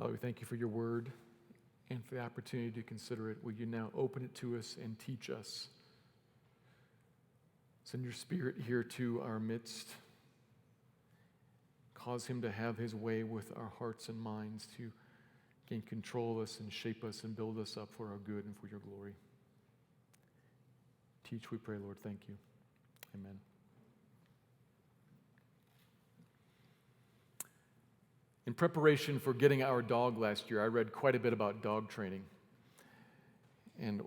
Father, we thank you for your word and for the opportunity to consider it. Will you now open it to us and teach us? Send your Spirit here to our midst. Cause him to have his way with our hearts and minds to gain control of us and shape us and build us up for our good and for your glory. Teach, we pray, Lord. Thank you. Amen. In preparation for getting our dog last year, I read quite a bit about dog training. And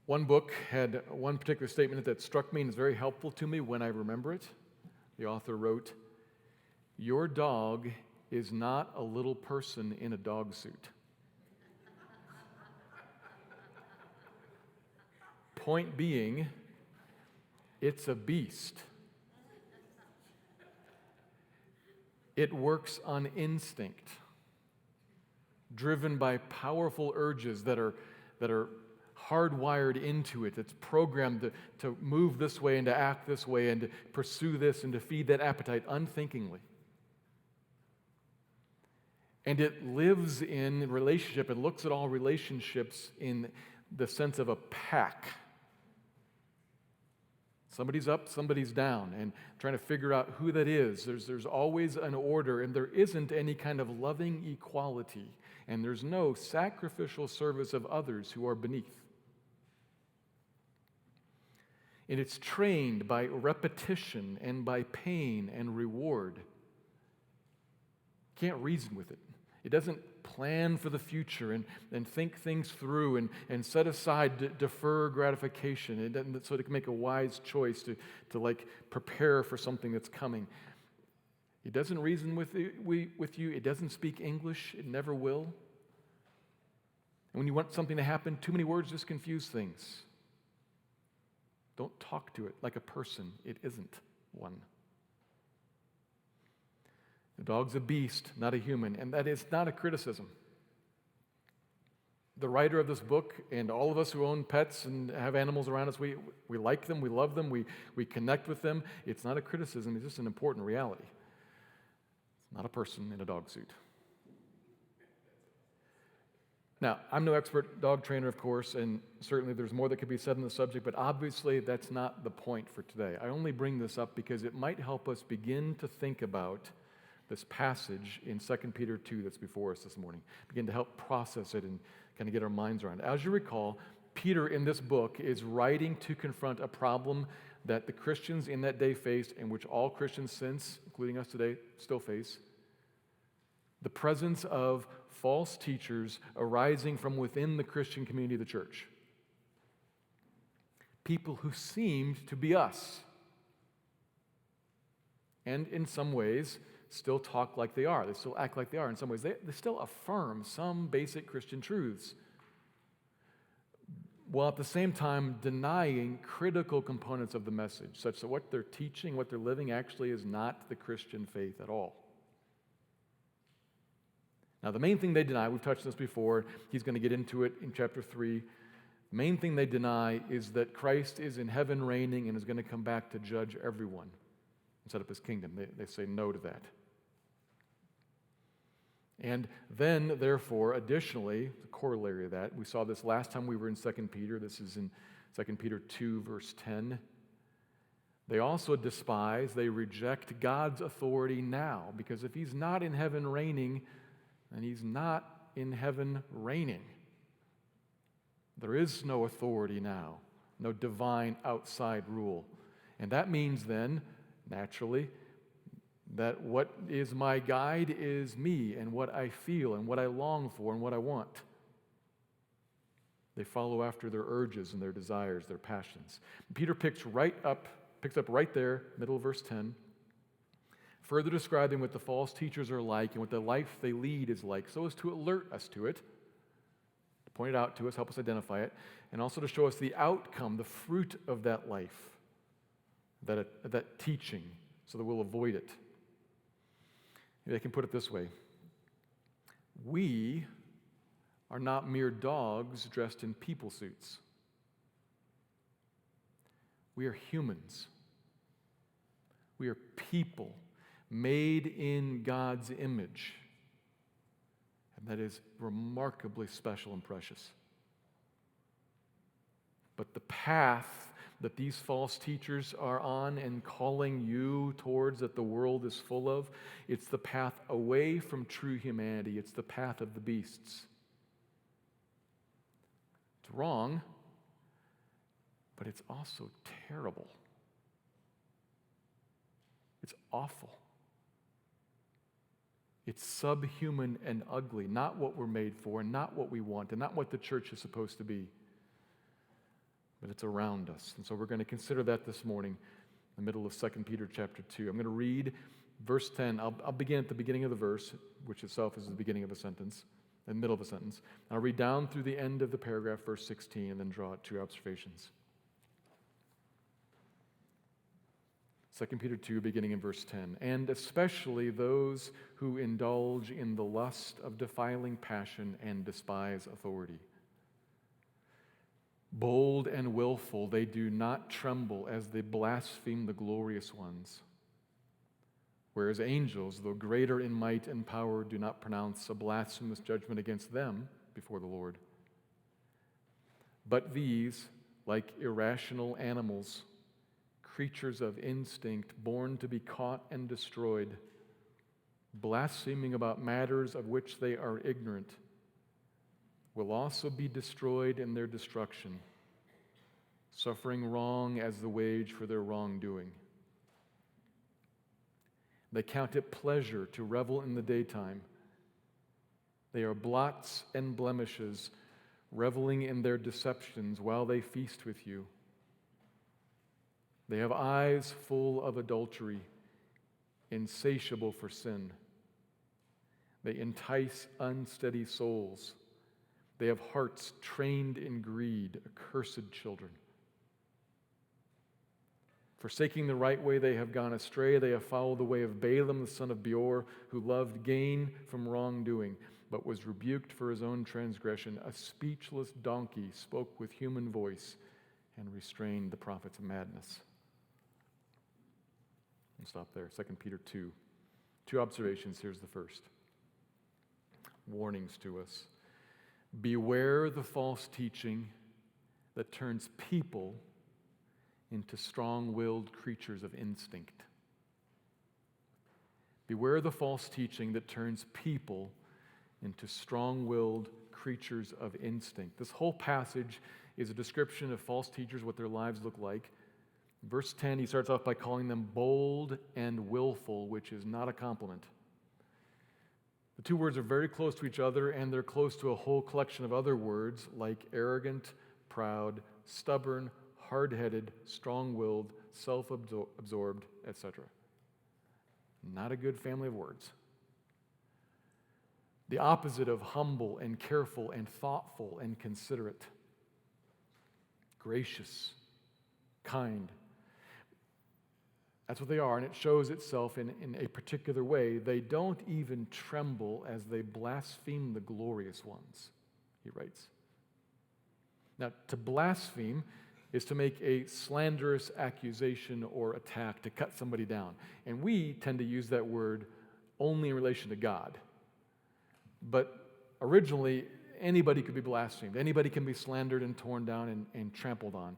one book had one particular statement that struck me and is very helpful to me when I remember it. The author wrote, "Your dog is not a little person in a dog suit." Point being, it's a beast. It works on instinct, driven by powerful urges that are hardwired into it. It's programmed to move this way and to act this way and to pursue this and to feed that appetite unthinkingly. And it lives in relationship. It looks at all relationships in the sense of a pack. Somebody's up, somebody's down, and trying to figure out who that is. There's always an order, and there isn't any kind of loving equality, and there's no sacrificial service of others who are beneath. And it's trained by repetition and by pain and reward. You can't reason with it. It doesn't plan for the future and think things through and set aside defer gratification. It doesn't, so it can make a wise choice to prepare for something that's coming. It doesn't reason with you. It doesn't speak English. It never will. And when you want something to happen, too many words just confuse things. Don't talk to it like a person. It isn't one. The dog's a beast, not a human, and that is not a criticism. The writer of this book and all of us who own pets and have animals around us, we like them, we love them, we connect with them. It's not a criticism, it's just an important reality. It's not a person in a dog suit. Now, I'm no expert dog trainer, of course, and certainly there's more that could be said on the subject, but obviously that's not the point for today. I only bring this up because it might help us begin to think about this passage in 2 Peter 2 that's before us this morning. Begin to help process it and kind of get our minds around it. As you recall, Peter in this book is writing to confront a problem that the Christians in that day faced and which all Christians since, including us today, still face. The presence of false teachers arising from within the Christian community of the church. People who seemed to be us. And in some ways, still talk like they are. They still act like they are. In some ways, they still affirm some basic Christian truths, while at the same time denying critical components of the message, such that what they're teaching, what they're living actually is not the Christian faith at all. Now, the main thing they deny, we've touched on this before, he's going to get into it in chapter 3. The main thing they deny is that Christ is in heaven reigning and is going to come back to judge everyone and set up his kingdom. They say no to that. And then, therefore, additionally, the corollary of that, we saw this last time we were in 2 Peter. This is in 2 Peter 2, verse 10. They also despise, they reject God's authority now, because if he's not in heaven reigning, then he's not in heaven reigning. There is no authority now, no divine outside rule. And that means then, naturally, that what is my guide is me and what I feel and what I long for and what I want. They follow after their urges and their desires, their passions. Peter picks up right there, middle of verse 10, further describing what the false teachers are like and what the life they lead is like, so as to alert us to it, to point it out to us, help us identify it, and also to show us the outcome, the fruit of that life, that teaching, so that we'll avoid it. Maybe I can put it this way. We are not mere dogs dressed in people suits. We are humans. We are people made in God's image, And that is remarkably special and precious. But the path that these false teachers are on and calling you towards, that the world is full of, it's the path away from true humanity. It's the path of the beasts. It's wrong, but it's also terrible. It's awful. It's subhuman and ugly, not what we're made for, and not what we want, and not what the church is supposed to be. But it's around us. And so we're going to consider that this morning in the middle of 2 Peter chapter 2. I'm going to read verse 10. I'll begin at the beginning of the verse, which itself is the beginning of a sentence, in the middle of a sentence. I'll read down through the end of the paragraph, verse 16, and then draw out two observations. 2 Peter 2, beginning in verse 10. And especially those who indulge in the lust of defiling passion and despise authority. Bold and willful, they do not tremble as they blaspheme the glorious ones. Whereas angels, though greater in might and power, do not pronounce a blasphemous judgment against them before the Lord. But these, like irrational animals, creatures of instinct, born to be caught and destroyed, blaspheming about matters of which they are ignorant, will also be destroyed in their destruction, suffering wrong as the wage for their wrongdoing. They count it pleasure to revel in the daytime. They are blots and blemishes, reveling in their deceptions while they feast with you. They have eyes full of adultery, insatiable for sin. They entice unsteady souls. They have hearts trained in greed, accursed children. Forsaking the right way, they have gone astray. They have followed the way of Balaam, the son of Beor, who loved gain from wrongdoing, but was rebuked for his own transgression. A speechless donkey spoke with human voice and restrained the prophets of madness. I'll stop there. 2 Peter 2. Two observations. Here's the first. Warnings to us. Beware the false teaching that turns people into strong-willed creatures of instinct. Beware the false teaching that turns people into strong-willed creatures of instinct. This whole passage is a description of false teachers, what their lives look like. Verse 10, he starts off by calling them bold and willful, which is not a compliment. The two words are very close to each other, and they're close to a whole collection of other words like arrogant, proud, stubborn, hard-headed, strong-willed, self-absorbed, etc. Not a good family of words. The opposite of humble and careful and thoughtful and considerate. Gracious, kind. That's what they are, and it shows itself in a particular way. They don't even tremble as they blaspheme the glorious ones, he writes. Now, to blaspheme is to make a slanderous accusation or attack, to cut somebody down. And we tend to use that word only in relation to God. But originally, anybody could be blasphemed. Anybody can be slandered and torn down and trampled on.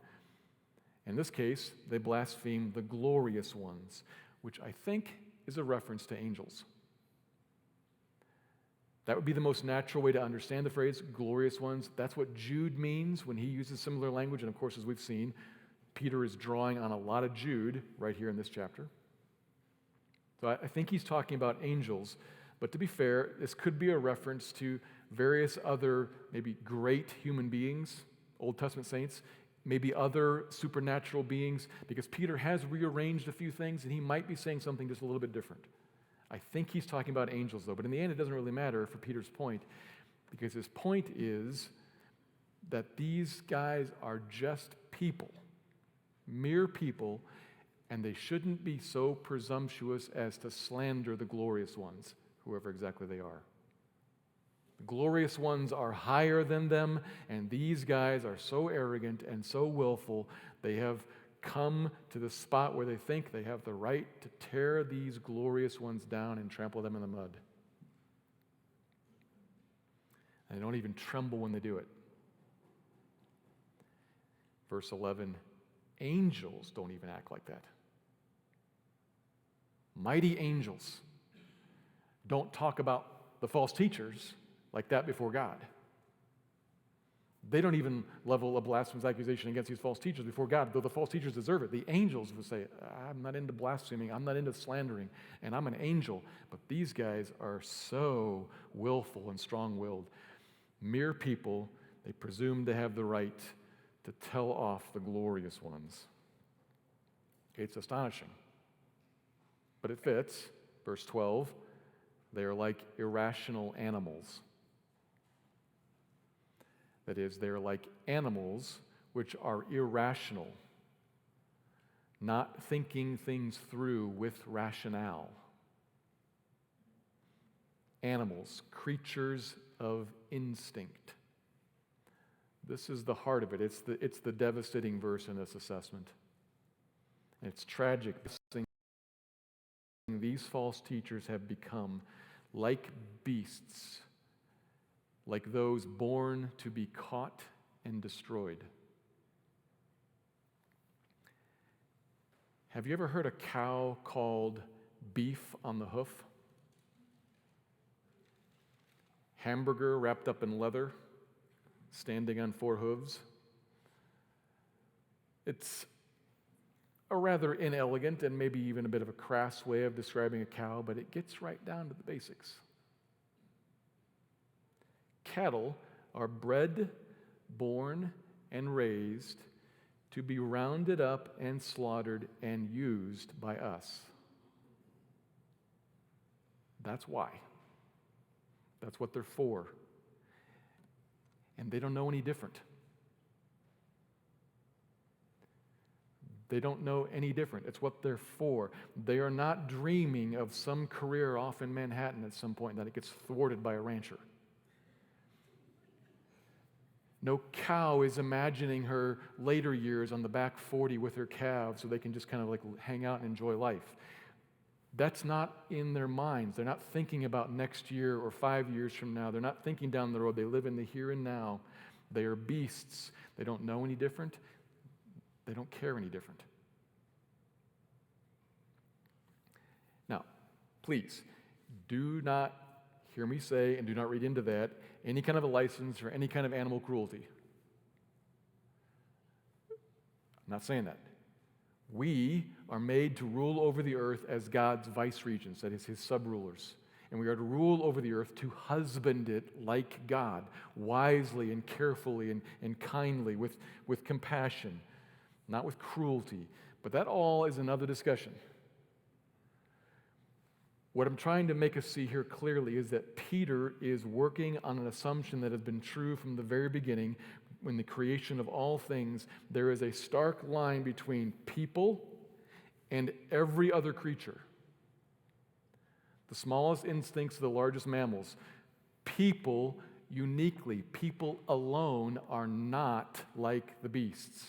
In this case, they blaspheme the glorious ones, which I think is a reference to angels. That would be the most natural way to understand the phrase, glorious ones. That's what Jude means when he uses similar language. And of course, as we've seen, Peter is drawing on a lot of Jude right here in this chapter. So I think he's talking about angels. But to be fair, this could be a reference to various other maybe great human beings, Old Testament saints, maybe other supernatural beings, because Peter has rearranged a few things and he might be saying something just a little bit different. I think he's talking about angels, though, but in the end, it doesn't really matter for Peter's point, because his point is that these guys are just people, mere people, and they shouldn't be so presumptuous as to slander the glorious ones, whoever exactly they are. The glorious ones are higher than them, and these guys are so arrogant and so willful, they have come to the spot where they think they have the right to tear these glorious ones down and trample them in the mud. and they don't even tremble when they do it. Verse 11, angels don't even act like that. Mighty angels don't talk about the false teachers like that before God. They don't even level a blasphemous accusation against these false teachers before God, though the false teachers deserve it. The angels would say, I'm not into blaspheming, I'm not into slandering, and I'm an angel. But these guys are so willful and strong-willed. Mere people, they presume to have the right to tell off the glorious ones. It's astonishing. But it fits. Verse 12, they are like irrational animals. That is, they are like animals which are irrational, not thinking things through with rationale. Animals, creatures of instinct. This is the heart of it. It's the devastating verse in this assessment. And it's tragic. These false teachers have become like beasts, like those born to be caught and destroyed. Have you ever heard a cow called beef on the hoof? Hamburger wrapped up in leather, standing on four hooves? It's a rather inelegant and maybe even a bit of a crass way of describing a cow, but it gets right down to the basics. Cattle are bred, born, and raised to be rounded up and slaughtered and used by us. That's why. That's what they're for. And they don't know any different. They don't know any different. It's what they're for. They are not dreaming of some career off in Manhattan at some point that it gets thwarted by a rancher. No cow is imagining her later years on the back 40 with her calves so they can just kind of like hang out and enjoy life. That's not in their minds. They're not thinking about next year or 5 years from now. They're not thinking down the road. They live in the here and now. They are beasts. They don't know any different. They don't care any different. Now, please, do not hear me say, and do not read into that, any kind of a license for any kind of animal cruelty. I'm not saying that. We are made to rule over the earth as God's vice-regents, that is, his sub-rulers. And we are to rule over the earth, to husband it like God, wisely and carefully and kindly, with compassion, not with cruelty. But that all is another discussion. What I'm trying to make us see here clearly is that Peter is working on an assumption that has been true from the very beginning. In the creation of all things, there is a stark line between people and every other creature. The smallest instincts of the largest mammals. People uniquely, people alone are not like the beasts.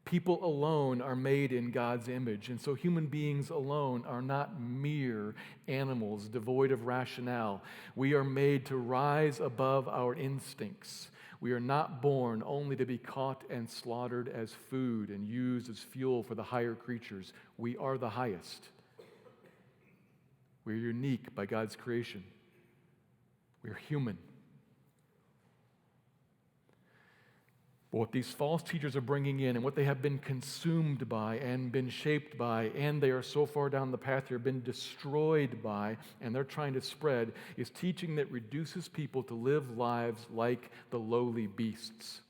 People alone are made in God's image, and so human beings alone are not mere animals devoid of rationale. We are made to rise above our instincts. We are not born only to be caught and slaughtered as food and used as fuel for the higher creatures. We are the highest. We are unique by God's creation. We are human. But what these false teachers are bringing in and what they have been consumed by and been shaped by, and they are so far down the path here, been destroyed by, and they're trying to spread, is teaching that reduces people to live lives like the lowly beasts.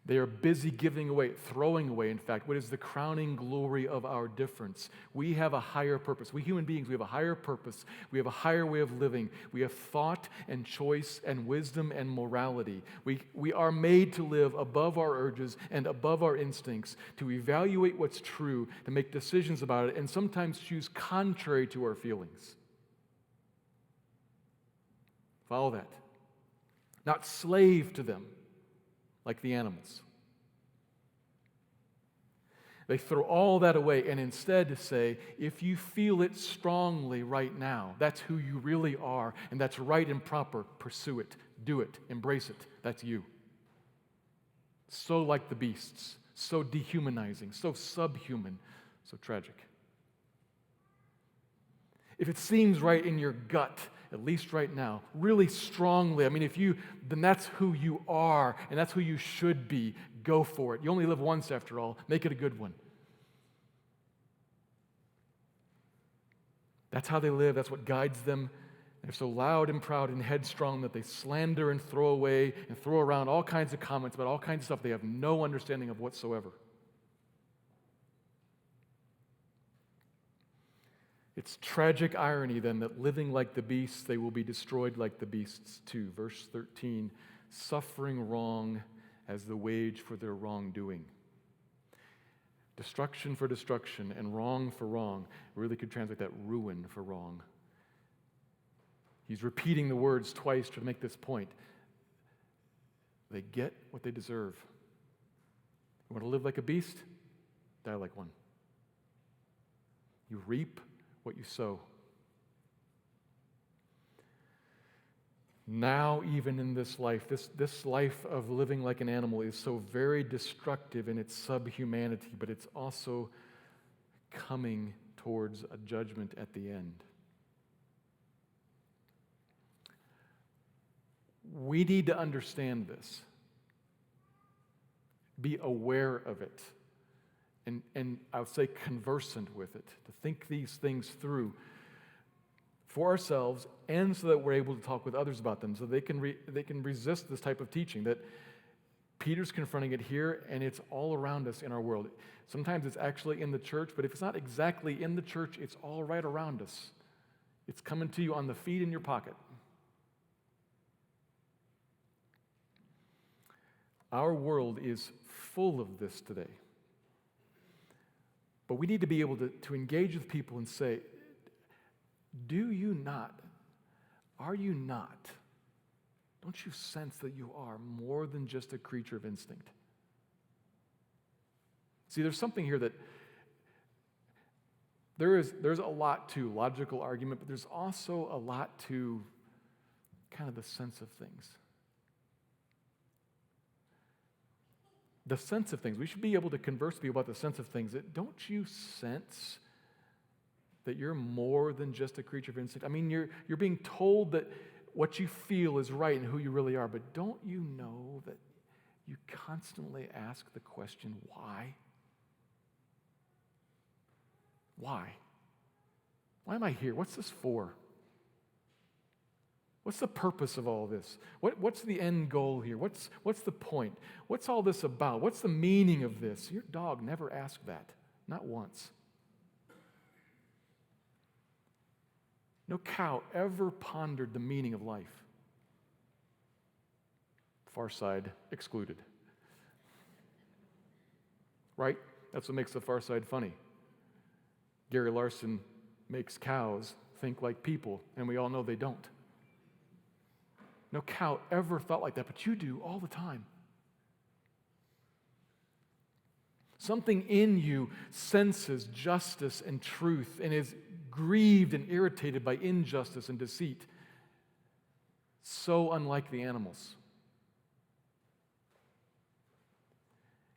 They are busy giving away, throwing away, in fact, what is the crowning glory of our difference. We have a higher purpose. We human beings, we have a higher purpose. We have a higher way of living. We have thought and choice and wisdom and morality. We are made to live above our urges and above our instincts, to evaluate what's true, to make decisions about it, and sometimes choose contrary to our feelings. Follow that. Not slave to them, like the animals. They throw all that away and instead say, if you feel it strongly right now, that's who you really are, and that's right and proper, pursue it, do it, embrace it. That's you. So like the beasts, so dehumanizing, so subhuman, so tragic. If it seems right in your gut, at least right now, really strongly, then that's who you are, and that's who you should be. Go for it. You only live once after all. Make it a good one. That's how they live. That's what guides them. They're so loud and proud and headstrong that they slander and throw away and throw around all kinds of comments about all kinds of stuff they have no understanding of whatsoever. It's tragic irony then that living like the beasts, they will be destroyed like the beasts too. Verse 13, suffering wrong as the wage for their wrongdoing. Destruction for destruction and wrong for wrong. Really could translate that ruin for wrong. He's repeating the words twice to make this point. They get what they deserve. You want to live like a beast? Die like one. You reap what you sow. Now, even in this life, this life of living like an animal is so very destructive in its subhumanity, but it's also coming towards a judgment at the end. We need to understand this, be aware of it, and I would say conversant with it, to think these things through for ourselves, and so that we're able to talk with others about them, so they can resist this type of teaching that Peter's confronting it here, and it's all around us in our world. Sometimes it's actually in the church, but if it's not exactly in the church, it's all right around us. It's coming to you on the feet in your pocket. Our world is full of this today. But we need to be able to engage with people and say, do you not, are you not, don't you sense that you are more than just a creature of instinct? See, there's something here that there's a lot to logical argument, but there's also a lot to kind of the sense of things. The sense of things. We should be able to converse with people about the sense of things. Don't you sense that you're more than just a creature of instinct? I mean, you're being told that what you feel is right and who you really are, but don't you know that you constantly ask the question, why? Why? Why am I here? What's this for? What's the purpose of all this? What's the end goal here? What's the point? What's all this about? What's the meaning of this? Your dog never asked that, not once. No cow ever pondered the meaning of life. Far Side excluded. Right? That's what makes the Far Side funny. Gary Larson makes cows think like people, and we all know they don't. No cow ever thought like that, but you do all the time. Something in you senses justice and truth and is grieved and irritated by injustice and deceit. So unlike the animals.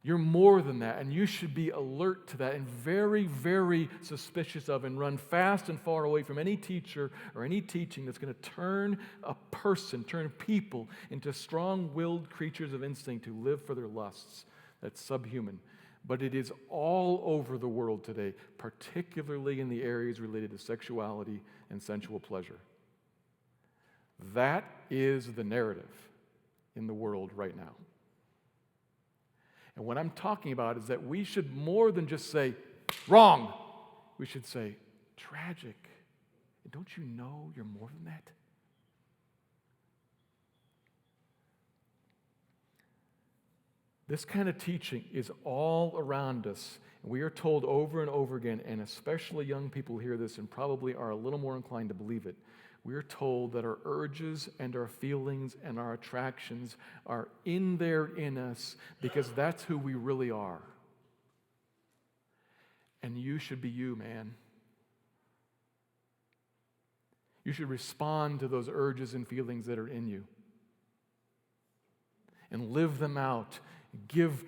You're more than that, and you should be alert to that and very, very suspicious of and run fast and far away from any teacher or any teaching that's going to turn people into strong-willed creatures of instinct who live for their lusts. That's subhuman. But it is all over the world today, particularly in the areas related to sexuality and sensual pleasure. That is the narrative in the world right now. And what I'm talking about is that we should more than just say, wrong. We should say, tragic. And don't you know you're more than that? This kind of teaching is all around us. We are told over and over again, and especially young people hear this and probably are a little more inclined to believe it. We are told that our urges and our feelings and our attractions are in there in us because that's who we really are. And you should be you, man. You should respond to those urges and feelings that are in you and live them out. Give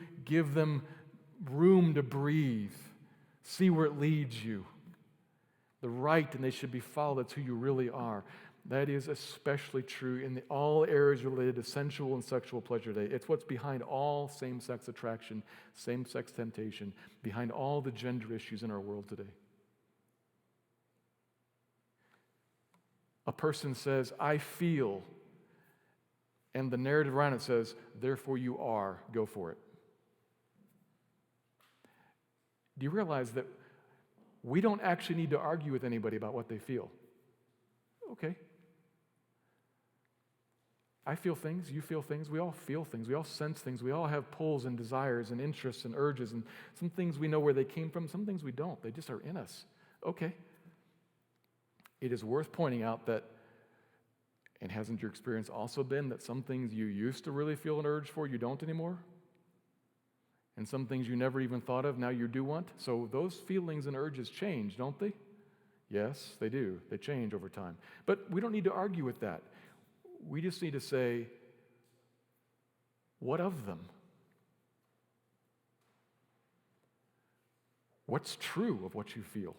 them room to breathe. See where it leads you. The right, and they should be followed. That's who you really are. That is especially true in all areas related to sensual and sexual pleasure today. It's what's behind all same-sex attraction, same-sex temptation, behind all the gender issues in our world today. A person says, I feel, and the narrative around it says, therefore you are, go for it. Do you realize that we don't actually need to argue with anybody about what they feel? Okay. I feel things, you feel things, we all feel things, we all sense things, we all have pulls and desires and interests and urges, and some things we know where they came from, some things we don't. They just are in us. Okay. It is worth pointing out that, and hasn't your experience also been that some things you used to really feel an urge for, you don't anymore? And some things you never even thought of, now you do want? So those feelings and urges change, don't they? Yes, they do. They change over time. But we don't need to argue with that. We just need to say, what of them? What's true of what you feel?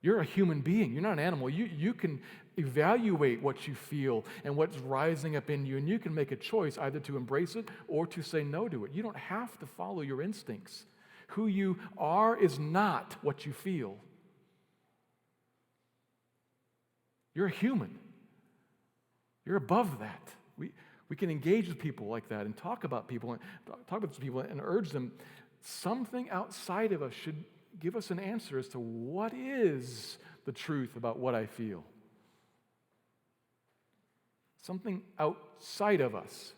You're a human being. You're not an animal. You can evaluate what you feel and what's rising up in you, and you can make a choice either to embrace it or to say no to it. You don't have to follow your instincts. Who you are is not what you feel. You're a human. You're above that. We can engage with people like that and talk about people and urge them. Something outside of us should give us an answer as to what is the truth about what I feel. Something outside of us.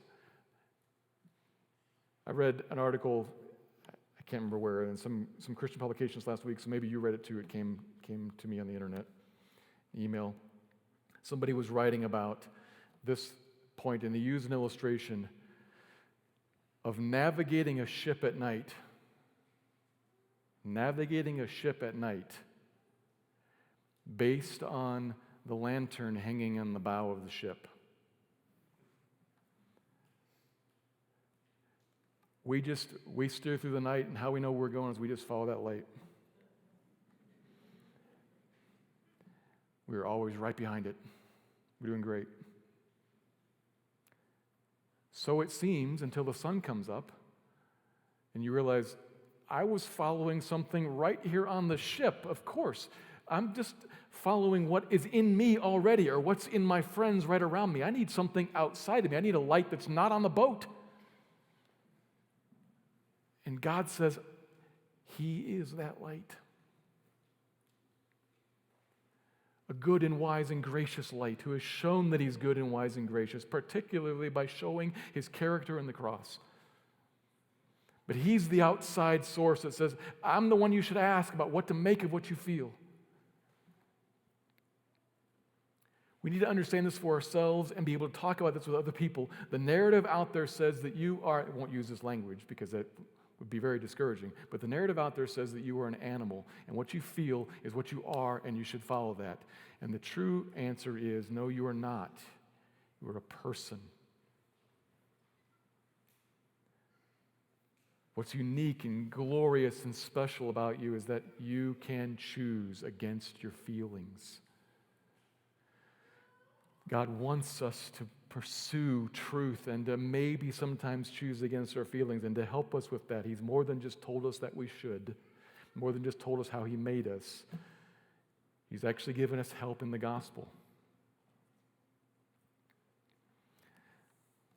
I read an article, I can't remember where, in some Christian publications last week, so maybe you read it too. It came to me on the internet, email. Somebody was writing about this point, and they used an illustration of navigating a ship at night. Navigating a ship at night based on the lantern hanging on the bow of the ship. We steer through the night, and how we know where we're going is we just follow that light. We're always right behind it. We're doing great. So it seems until the sun comes up and you realize, I was following something right here on the ship, of course. I'm just following what is in me already or what's in my friends right around me. I need something outside of me. I need a light that's not on the boat. And God says, He is that light. A good and wise and gracious light who has shown that He's good and wise and gracious, particularly by showing His character in the cross. But He's the outside source that says, I'm the one you should ask about what to make of what you feel. We need to understand this for ourselves and be able to talk about this with other people. The narrative out there says that you are, I won't use this language because that would be very discouraging, but the narrative out there says that you are an animal, and what you feel is what you are, and you should follow that. And the true answer is, no, you are not. You are a person. What's unique and glorious and special about you is that you can choose against your feelings. God wants us to pursue truth and to maybe sometimes choose against our feelings, and to help us with that. He's more than just told us that we should, more than just told us how He made us. He's actually given us help in the gospel.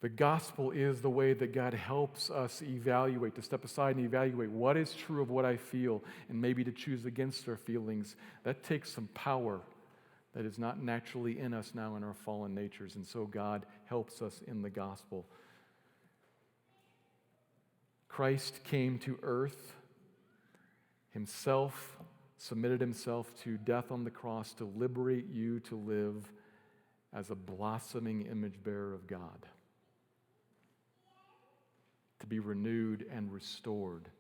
The gospel is the way that God helps us evaluate, to step aside and evaluate what is true of what I feel, and maybe to choose against our feelings. That takes some power that is not naturally in us now in our fallen natures. And so God helps us in the gospel. Christ came to earth Himself, submitted Himself to death on the cross to liberate you to live as a blossoming image bearer of God, to be renewed and restored.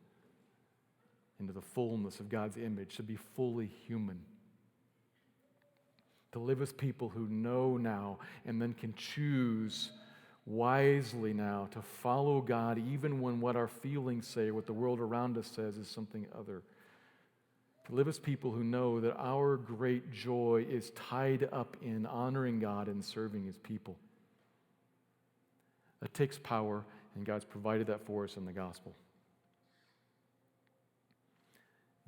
into the fullness of God's image, to be fully human. To live as people who know now and then can choose wisely now to follow God even when what our feelings say, what the world around us says is something other. To live as people who know that our great joy is tied up in honoring God and serving His people. That takes power, and God's provided that for us in the gospel.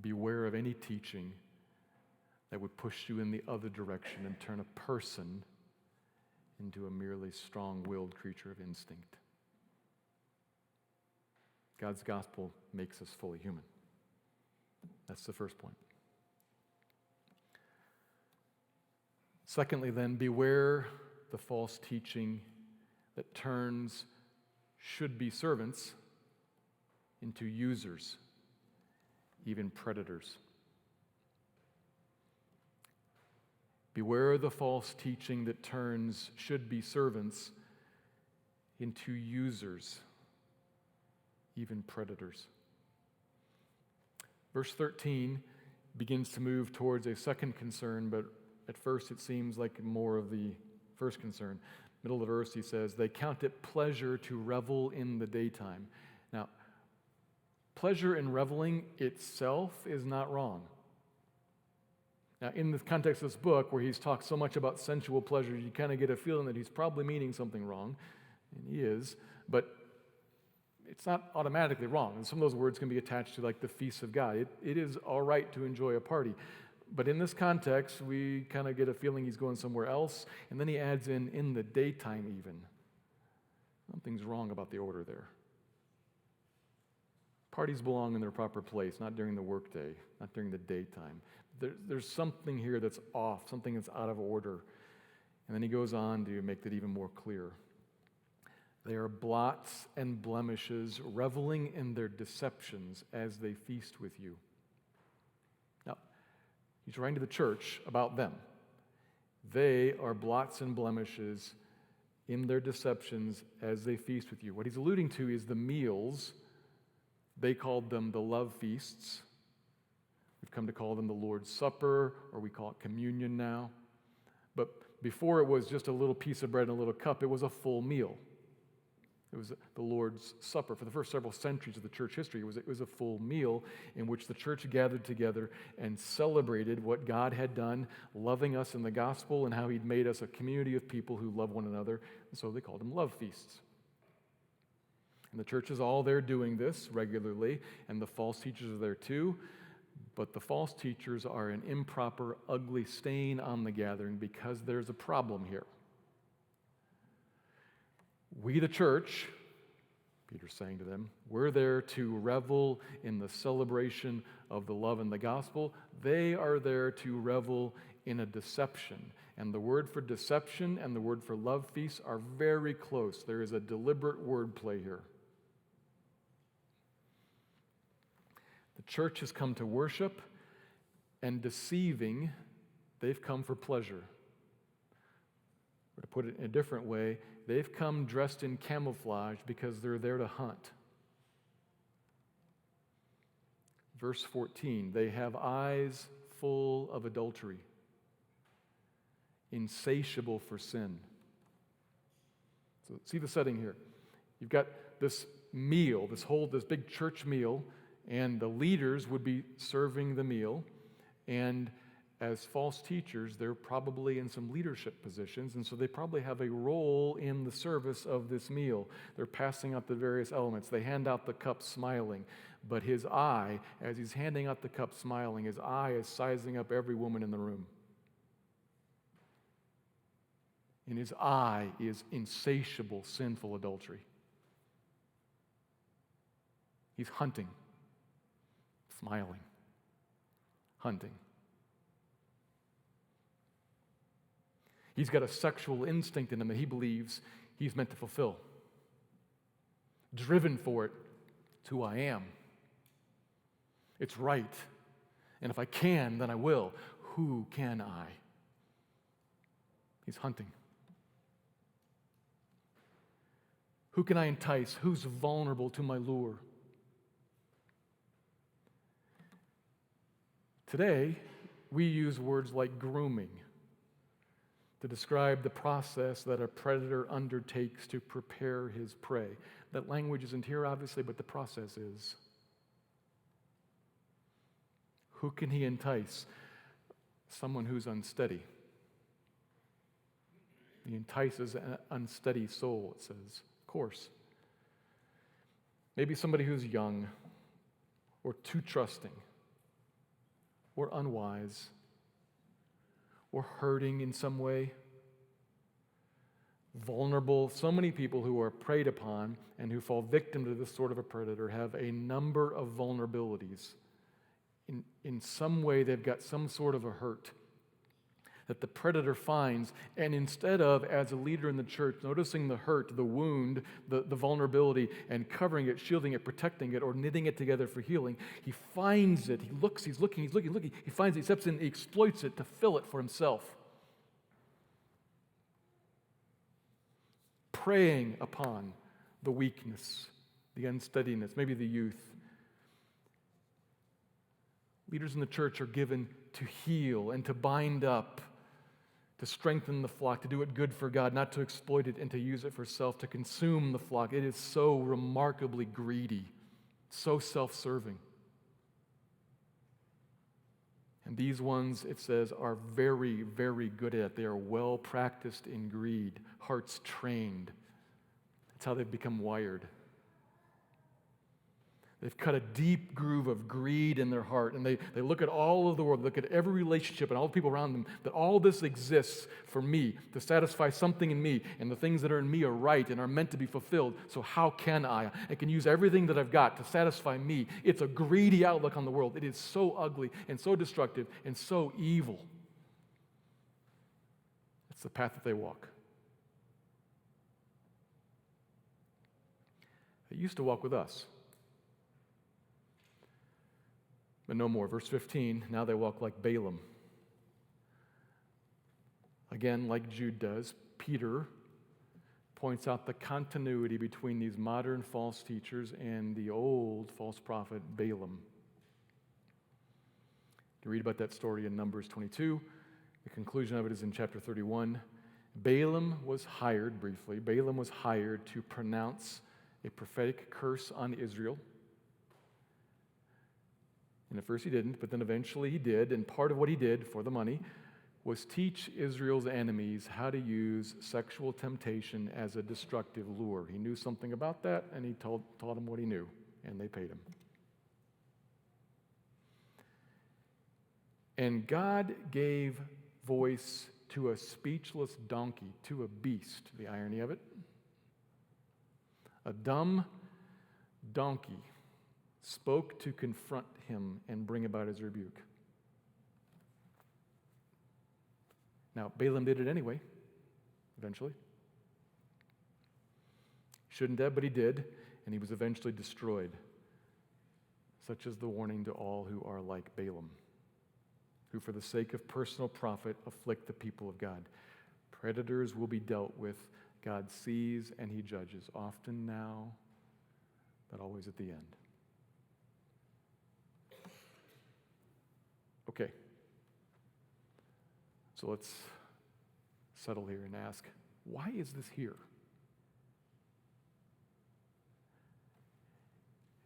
Beware of any teaching that would push you in the other direction and turn a person into a merely strong-willed creature of instinct. God's gospel makes us fully human. That's the first point. Secondly, then, beware the false teaching that turns should-be servants into users, even predators. Beware the false teaching that turns should-be servants into users, even predators. Verse 13 begins to move towards a second concern, but at first it seems like more of the first concern. Middle of the verse he says, they count it pleasure to revel in the daytime. Now, pleasure in reveling itself is not wrong. Now, in the context of this book, where he's talked so much about sensual pleasures, you kind of get a feeling that he's probably meaning something wrong, and he is, but it's not automatically wrong. And some of those words can be attached to like the feasts of God. It is all right to enjoy a party. But in this context, we kind of get a feeling he's going somewhere else, and then he adds in the daytime even. Something's wrong about the order there. Parties belong in their proper place, not during the workday, not during the daytime. There's something here that's off, something that's out of order. And then he goes on to make that even more clear. They are blots and blemishes, reveling in their deceptions as they feast with you. Now, he's writing to the church about them. They are blots and blemishes in their deceptions as they feast with you. What he's alluding to is the meals. They called them the love feasts. We've come to call them the Lord's Supper, or we call it communion now. But before it was just a little piece of bread and a little cup, it was a full meal. It was the Lord's Supper. For the first several centuries of the church history, it was a full meal in which the church gathered together and celebrated what God had done, loving us in the gospel and how He'd made us a community of people who love one another. And so they called them love feasts. And the church is all there doing this regularly, and the false teachers are there too. But the false teachers are an improper, ugly stain on the gathering because there's a problem here. We, the church, Peter's saying to them, we're there to revel in the celebration of the love and the gospel. They are there to revel in a deception. And the word for deception and the word for love feast are very close. There is a deliberate wordplay here. The church has come to worship, and deceiving, they've come for pleasure. Or to put it in a different way, they've come dressed in camouflage because they're there to hunt. Verse 14, they have eyes full of adultery, insatiable for sin. So see the setting here. You've got this meal, this big church meal, and the leaders would be serving the meal. And as false teachers, they're probably in some leadership positions, and so they probably have a role in the service of this meal. They're passing out the various elements. They hand out the cup smiling, but his eye, as he's handing out the cup smiling, his eye is sizing up every woman in the room. In his eye is insatiable, sinful adultery. He's hunting. Smiling, hunting. He's got a sexual instinct in him that he believes he's meant to fulfill. Driven for it. It's who I am. It's right. And if I can, then I will. Who can I? He's hunting. Who can I entice? Who's vulnerable to my lure? Today, we use words like grooming to describe the process that a predator undertakes to prepare his prey. That language isn't here, obviously, but the process is. Who can he entice? Someone who's unsteady. He entices an unsteady soul, it says. Of course. Maybe somebody who's young, or too trusting, or unwise, or hurting in some way, vulnerable. So many people who are preyed upon and who fall victim to this sort of a predator have a number of vulnerabilities. In some way, they've got some sort of a hurt that the predator finds, and instead of, as a leader in the church, noticing the hurt, the wound, the vulnerability, and covering it, shielding it, protecting it, or knitting it together for healing, he finds it, he's looking, he finds it, he steps in, he exploits it to fill it for himself. Preying upon the weakness, the unsteadiness, maybe the youth. Leaders in the church are given to heal and to bind up, to strengthen the flock, to do it good for God, not to exploit it and to use it for self, to consume the flock. It is so remarkably greedy, so self-serving. And these ones, it says, are very, very good at it. They are well practiced in greed, hearts trained. That's how they've become wired. They've cut a deep groove of greed in their heart, and they look at all of the world, look at every relationship and all the people around them, that all this exists for me, to satisfy something in me, and the things that are in me are right and are meant to be fulfilled, so how can I? I can use everything that I've got to satisfy me. It's a greedy outlook on the world. It is so ugly and so destructive and so evil. It's the path that they walk. They used to walk with us. But no more. Verse 15, now they walk like Balaam. Again, like Jude does, Peter points out the continuity between these modern false teachers and the old false prophet Balaam. You can read about that story in Numbers 22. The conclusion of it is in chapter 31. Balaam was hired to pronounce a prophetic curse on Israel. And at first he didn't, but then eventually he did. And part of what he did for the money was teach Israel's enemies how to use sexual temptation as a destructive lure. He knew something about that, and he taught them what he knew, and they paid him. And God gave voice to a speechless donkey, to a beast, the irony of it. A dumb donkey spoke to confront him and bring about his rebuke. Now, Balaam did it anyway, eventually. Shouldn't have, but he did, and he was eventually destroyed. Such is the warning to all who are like Balaam, who for the sake of personal profit afflict the people of God. Predators will be dealt with. God sees and he judges, often now, but always at the end. Okay, so let's settle here and ask, why is this here?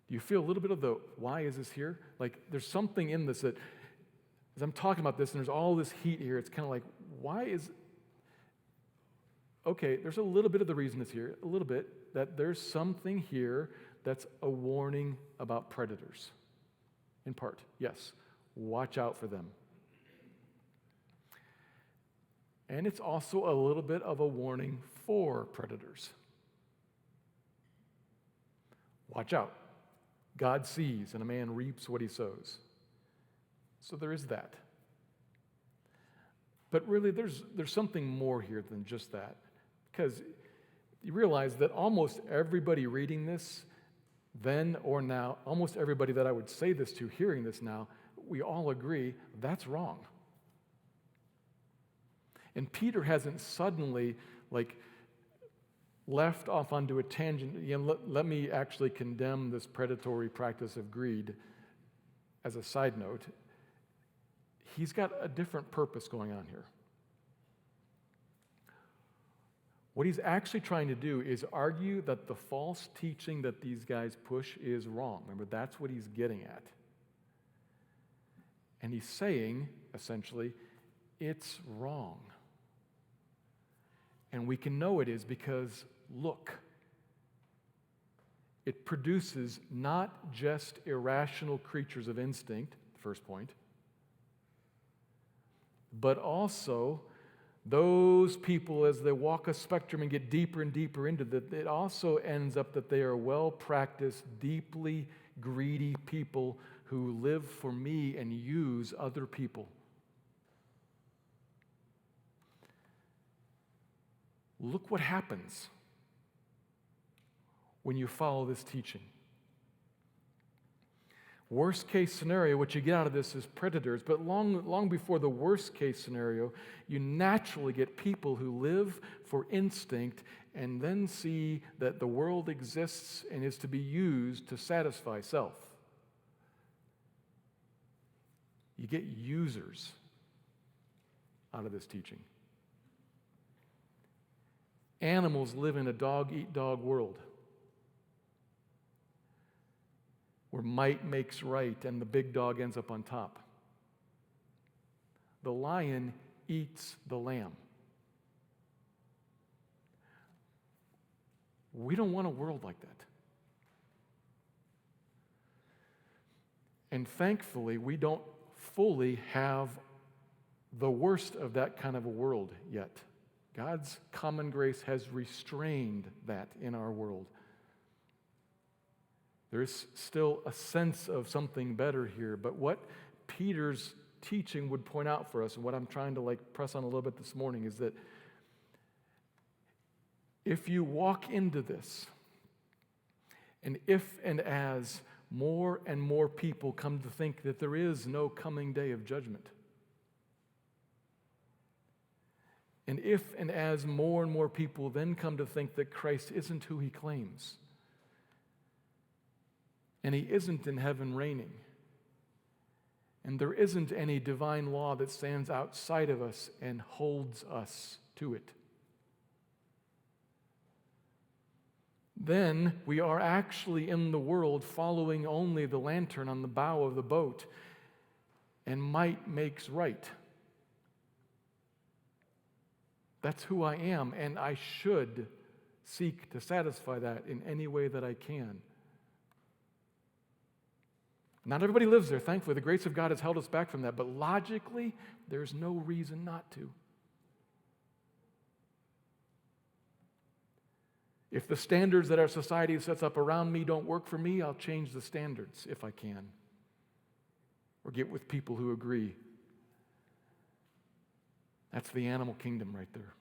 Do you feel a little bit of the why is this here? Like there's something in this that, as I'm talking about this and there's all this heat here, it's kind of like, why is, okay, there's a little bit of the reason it's here, a little bit, that there's something here that's a warning about predators. In part, yes. Watch out for them. And it's also a little bit of a warning for predators. Watch out. God sees, and a man reaps what he sows. So there is that. But really, there's something more here than just that. Because you realize that almost everybody reading this, then or now, almost everybody that I would say this to, hearing this now, we all agree that's wrong. And Peter hasn't suddenly left off onto a tangent. Let me actually condemn this predatory practice of greed as a side note. he's got a different purpose going on here. What he's actually trying to do is argue that the false teaching that these guys push is wrong. Remember, that's what he's getting at. And he's saying, essentially, it's wrong. And we can know it is because, look, it produces not just irrational creatures of instinct, first point, but also those people, as they walk a spectrum and get deeper and deeper into that, it also ends up that they are well-practiced, deeply greedy people who live for me and use other people. Look what happens when you follow this teaching. Worst case scenario, what you get out of this is predators, but long before the worst case scenario, you naturally get people who live for instinct and then see that the world exists and is to be used to satisfy self. You get users out of this teaching. Animals live in a dog-eat-dog world where might makes right and the big dog ends up on top. The lion eats the lamb. We don't want a world like that. And thankfully, we don't fully have the worst of that kind of a world yet. God's common grace has restrained that in our world. There's still a sense of something better here, but what Peter's teaching would point out for us, and what I'm trying to press on a little bit this morning, is that if you walk into this, and if and as more and more people come to think that there is no coming day of judgment, and if and as more and more people then come to think that Christ isn't who he claims, and he isn't in heaven reigning, and there isn't any divine law that stands outside of us and holds us to it, then we are actually in the world following only the lantern on the bow of the boat, and might makes right. That's who I am, and I should seek to satisfy that in any way that I can. Not everybody lives there, thankfully. The grace of God has held us back from that, but logically, there's no reason not to. If the standards that our society sets up around me don't work for me, I'll change the standards if I can, or get with people who agree. That's the animal kingdom right there.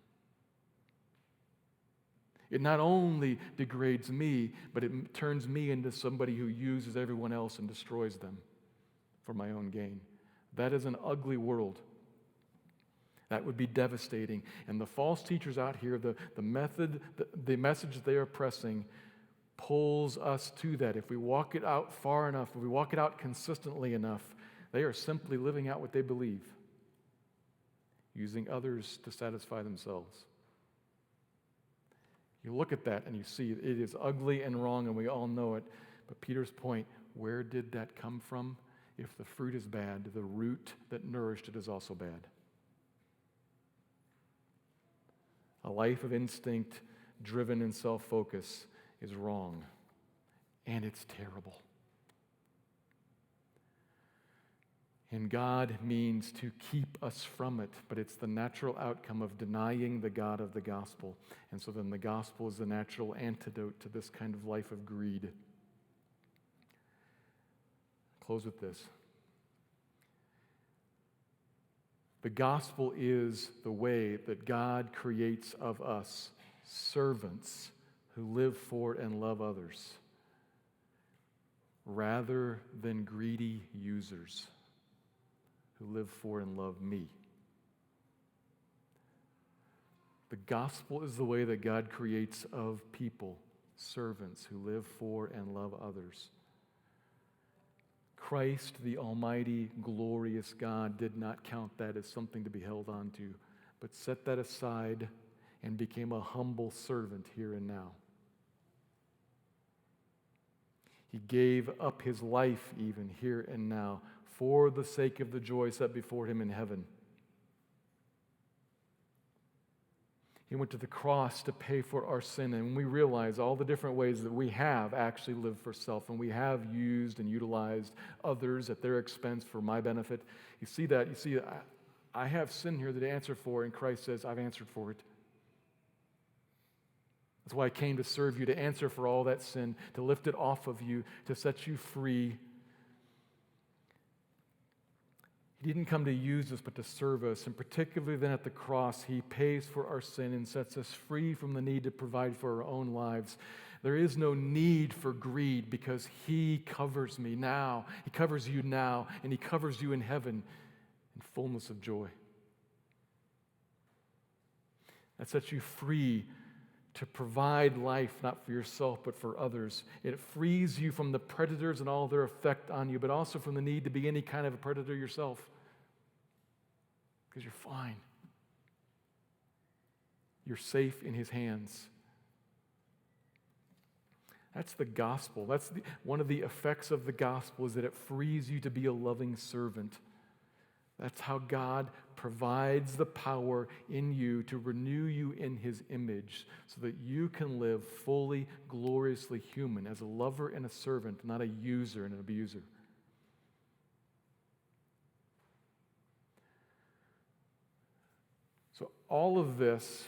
It not only degrades me, but it turns me into somebody who uses everyone else and destroys them for my own gain. That is an ugly world. That would be devastating. And the false teachers out here, the message that they are pressing pulls us to that. If we walk it out far enough, if we walk it out consistently enough, they are simply living out what they believe, using others to satisfy themselves. You look at that and you see it is ugly and wrong, and we all know it. But Peter's point, where did that come from? If the fruit is bad, the root that nourished it is also bad. A life of instinct, driven in self-focus, is wrong, and it's terrible. And God means to keep us from it, but it's the natural outcome of denying the God of the gospel. And so then the gospel is the natural antidote to this kind of life of greed. Close with this. The gospel is the way that God creates of us servants who live for and love others, rather than greedy users who live for and love me. The gospel is the way that God creates of people, servants who live for and love others. Christ, the almighty, glorious God, did not count that as something to be held on to, but set that aside and became a humble servant here and now. He gave up his life even here and now for the sake of the joy set before him in heaven. He went to the cross to pay for our sin, and we realize all the different ways that we have actually lived for self, and we have used and utilized others at their expense for my benefit. You see that? You see, I have sin here that I answer for, and Christ says, I've answered for it. That's why I came to serve you, to answer for all that sin, to lift it off of you, to set you free. He didn't come to use us, but to serve us. And particularly then at the cross, he pays for our sin and sets us free from the need to provide for our own lives. There is no need for greed because he covers me now. He covers you now, and he covers you in heaven in fullness of joy. That sets you free to provide life, not for yourself, but for others. It frees you from the predators and all their effect on you, but also from the need to be any kind of a predator yourself. Because you're fine. You're safe in his hands. That's the gospel. That's one of the effects of the gospel is that it frees you to be a loving servant. That's how God provides the power in you to renew you in his image so that you can live fully, gloriously human as a lover and a servant, not a user and an abuser. So all of this,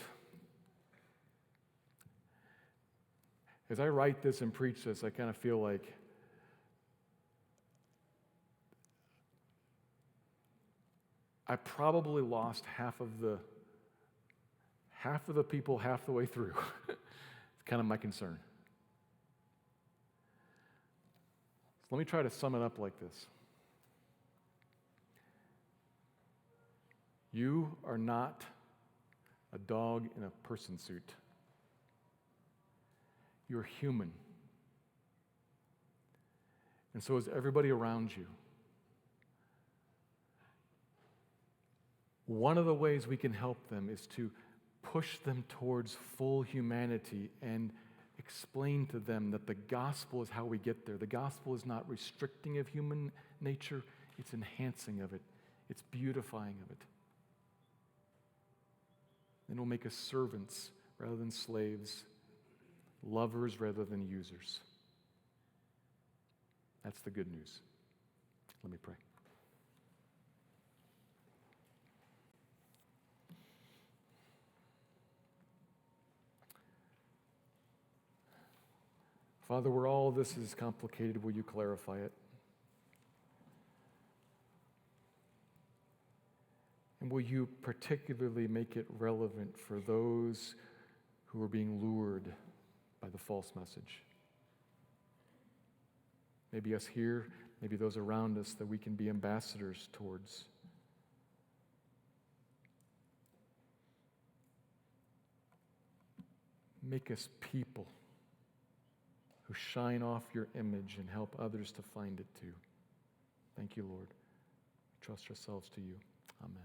as I write this and preach this, I kind of feel like I probably lost half of the people half the way through. It's kind of my concern. So let me try to sum it up like this. You are not a dog in a person suit. You're human. And so is everybody around you. One of the ways we can help them is to push them towards full humanity and explain to them that the gospel is how we get there. The gospel is not restricting of human nature, it's enhancing of it. It's beautifying of it. And it'll make us servants rather than slaves, lovers rather than users. That's the good news. Let me pray. Father, where all this is complicated, will you clarify it? And will you particularly make it relevant for those who are being lured by the false message? Maybe us here, maybe those around us that we can be ambassadors towards. Make us people who shine off your image and help others to find it too. Thank you, Lord. We trust ourselves to you. Amen.